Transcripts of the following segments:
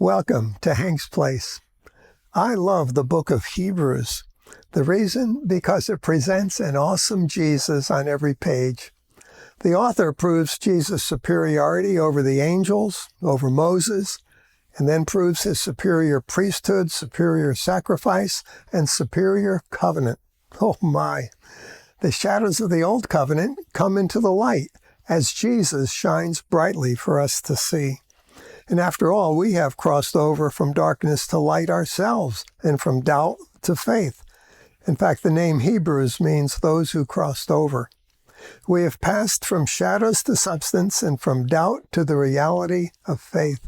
Welcome to Hank's Place. I love the book of Hebrews. The reason? Because it presents an awesome Jesus on every page. The author proves Jesus' superiority over the angels, over Moses, and then proves his superior priesthood, superior sacrifice, and superior covenant. Oh my! The shadows of the old covenant come into the light as Jesus shines brightly for us to see. And after all, we have crossed over from darkness to light ourselves and from doubt to faith. In fact, the name Hebrews means those who crossed over. We have passed from shadows to substance and from doubt to the reality of faith.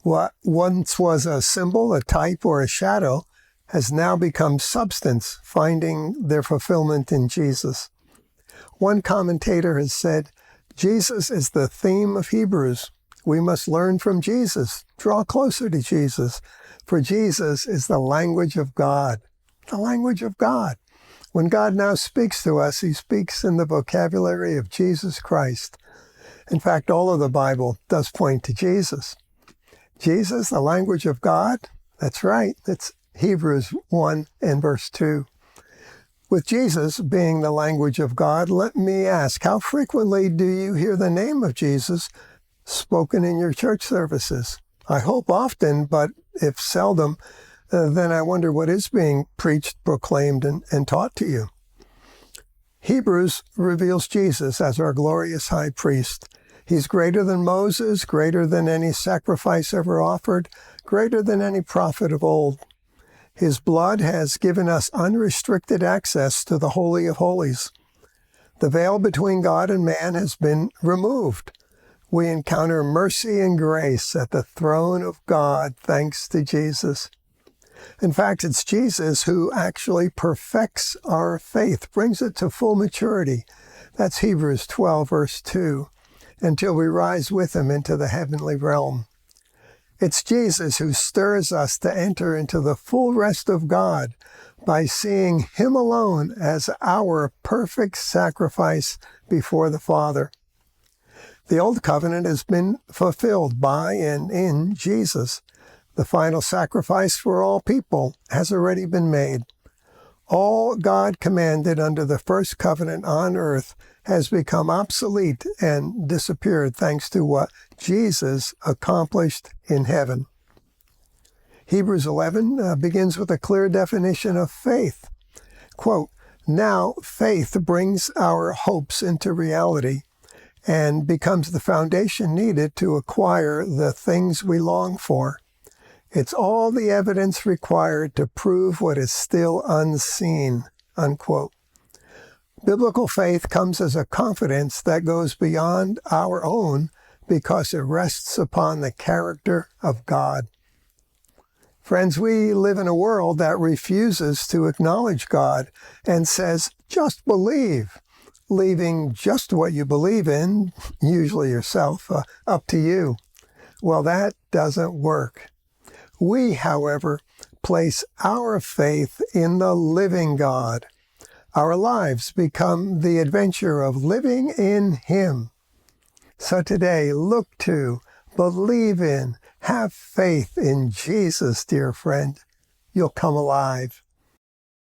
What once was a symbol, a type, or a shadow has now become substance, finding their fulfillment in Jesus. One commentator has said, Jesus is the theme of Hebrews. We must learn from Jesus, draw closer to Jesus, for Jesus is the language of God. The language of God. When God now speaks to us, he speaks in the vocabulary of Jesus Christ. In fact, all of the Bible does point to Jesus. Jesus, the language of God? That's right. It's Hebrews 1 and verse 2. With Jesus being the language of God, let me ask, how frequently do you hear the name of Jesus spoken in your church services? I hope often, but if seldom, then I wonder what is being preached, proclaimed, and taught to you. Hebrews reveals Jesus as our glorious high priest. He's greater than Moses, greater than any sacrifice ever offered, greater than any prophet of old. His blood has given us unrestricted access to the Holy of Holies. The veil between God and man has been removed. We encounter mercy and grace at the throne of God, thanks to Jesus. In fact, it's Jesus who actually perfects our faith, brings it to full maturity. That's Hebrews 12, verse 2, until we rise with him into the heavenly realm. It's Jesus who stirs us to enter into the full rest of God by seeing him alone as our perfect sacrifice before the Father. The old covenant has been fulfilled by and in Jesus. The final sacrifice for all people has already been made. All God commanded under the first covenant on earth has become obsolete and disappeared thanks to what Jesus accomplished in heaven. Hebrews 11 begins with a clear definition of faith. Quote, "Now faith brings our hopes into reality and becomes the foundation needed to acquire the things we long for. It's all the evidence required to prove what is still unseen," unquote. Biblical faith comes as a confidence that goes beyond our own because it rests upon the character of God. Friends, we live in a world that refuses to acknowledge God and says, just believe, leaving just what you believe in, usually yourself, up to you. Well, that doesn't work. We, however, place our faith in the living God. Our lives become the adventure of living in him. So today, look to, believe in, have faith in Jesus, dear friend. You'll come alive.